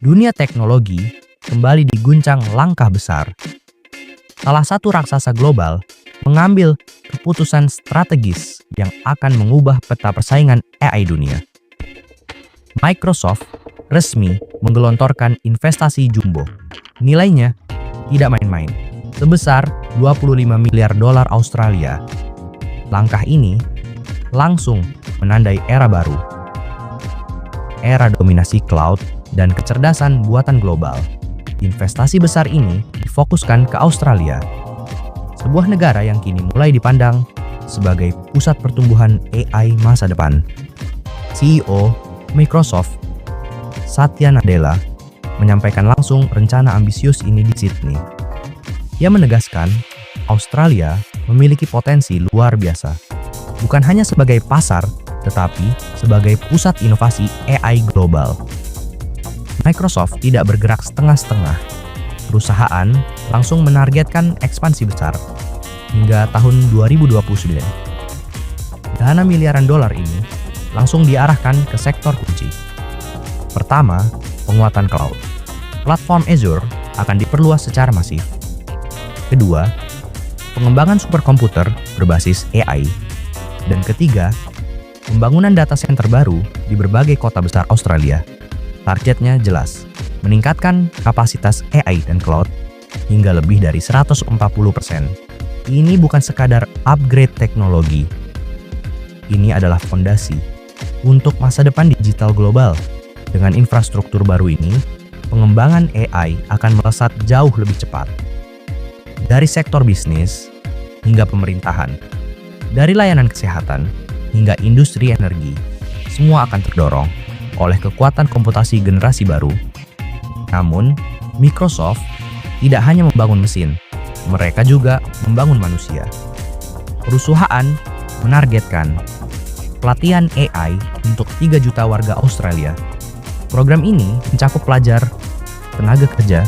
Dunia teknologi kembali diguncang langkah besar. Salah satu raksasa global mengambil keputusan strategis yang akan mengubah peta persaingan AI dunia. Microsoft resmi menggelontorkan investasi jumbo. Nilainya tidak main-main, sebesar 25 miliar dolar Australia. Langkah ini langsung menandai era baru. Era dominasi cloud dan kecerdasan buatan global. Investasi besar ini difokuskan ke Australia, sebuah negara yang kini mulai dipandang sebagai pusat pertumbuhan AI masa depan. CEO Microsoft, Satya Nadella, menyampaikan langsung rencana ambisius ini di Sydney. Ia menegaskan Australia memiliki potensi luar biasa, bukan hanya sebagai pasar, tetapi sebagai pusat inovasi AI global. Microsoft tidak bergerak setengah-setengah. Perusahaan langsung menargetkan ekspansi besar hingga tahun 2029. Dana miliaran dolar ini langsung diarahkan ke sektor kunci. Pertama, penguatan cloud. Platform Azure akan diperluas secara masif. Kedua, pengembangan superkomputer berbasis AI. Dan ketiga, pembangunan data center baru di berbagai kota besar Australia. Targetnya jelas, meningkatkan kapasitas AI dan cloud hingga lebih dari 140%. Ini bukan sekadar upgrade teknologi. Ini adalah fondasi untuk masa depan digital global. Dengan infrastruktur baru ini, pengembangan AI akan melesat jauh lebih cepat. Dari sektor bisnis hingga pemerintahan, dari layanan kesehatan hingga industri energi, semua akan terdorong oleh kekuatan komputasi generasi baru. Namun, Microsoft tidak hanya membangun mesin, mereka juga membangun manusia. Perusahaan menargetkan pelatihan AI untuk 3 juta warga Australia. Program ini mencakup pelajar, tenaga kerja,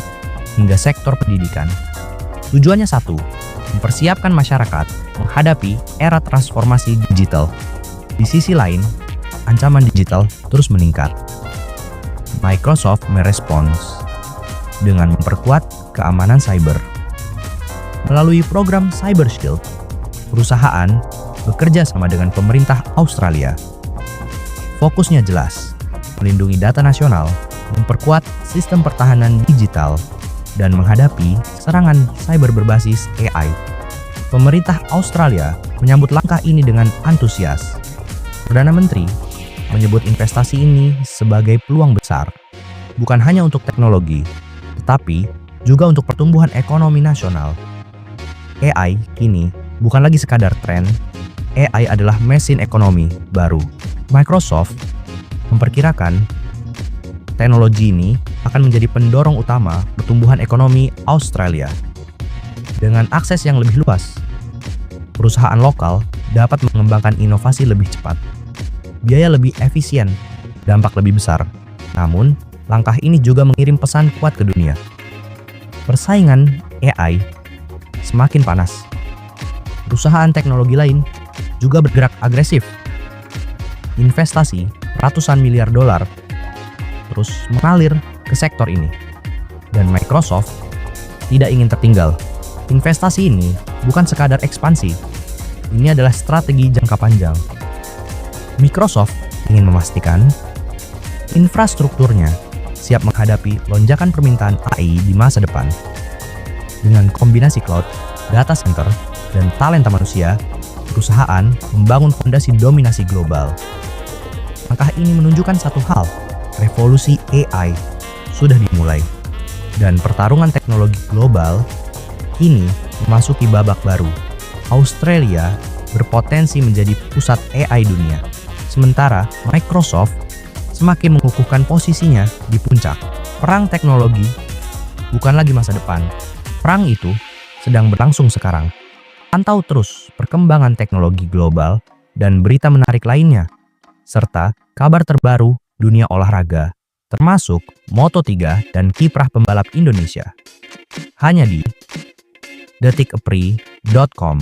hingga sektor pendidikan. Tujuannya satu, mempersiapkan masyarakat menghadapi era transformasi digital. Di sisi lain, ancaman digital terus meningkat. Microsoft merespons dengan memperkuat keamanan cyber. Melalui program Cyber Shield, perusahaan bekerja sama dengan pemerintah Australia. Fokusnya jelas, melindungi data nasional, memperkuat sistem pertahanan digital, dan menghadapi serangan cyber berbasis AI. Pemerintah Australia menyambut langkah ini dengan antusias. Perdana Menteri menyebut investasi ini sebagai peluang besar, bukan hanya untuk teknologi, tetapi juga untuk pertumbuhan ekonomi nasional. AI kini bukan lagi sekadar tren, AI adalah mesin ekonomi baru. Microsoft memperkirakan teknologi ini akan menjadi pendorong utama pertumbuhan ekonomi Australia. Dengan akses yang lebih luas, perusahaan lokal dapat mengembangkan inovasi lebih cepat, biaya lebih efisien, dampak lebih besar. Namun, langkah ini juga mengirim pesan kuat ke dunia. Persaingan AI semakin panas. Perusahaan teknologi lain juga bergerak agresif. Investasi ratusan miliar dolar terus mengalir ke sektor ini. Dan Microsoft tidak ingin tertinggal. Investasi ini bukan sekadar ekspansi. Ini adalah strategi jangka panjang. Microsoft ingin memastikan infrastrukturnya siap menghadapi lonjakan permintaan AI di masa depan. Dengan kombinasi cloud, data center, dan talenta manusia, perusahaan membangun fondasi dominasi global. Langkah ini menunjukkan satu hal, revolusi AI sudah dimulai. Dan pertarungan teknologi global kini memasuki babak baru. Australia berpotensi menjadi pusat AI dunia. Sementara Microsoft semakin mengukuhkan posisinya di puncak. Perang teknologi bukan lagi masa depan. Perang itu sedang berlangsung sekarang. Pantau terus perkembangan teknologi global dan berita menarik lainnya, serta kabar terbaru dunia olahraga, termasuk Moto3 dan kiprah pembalap Indonesia. Hanya di detikapri.com.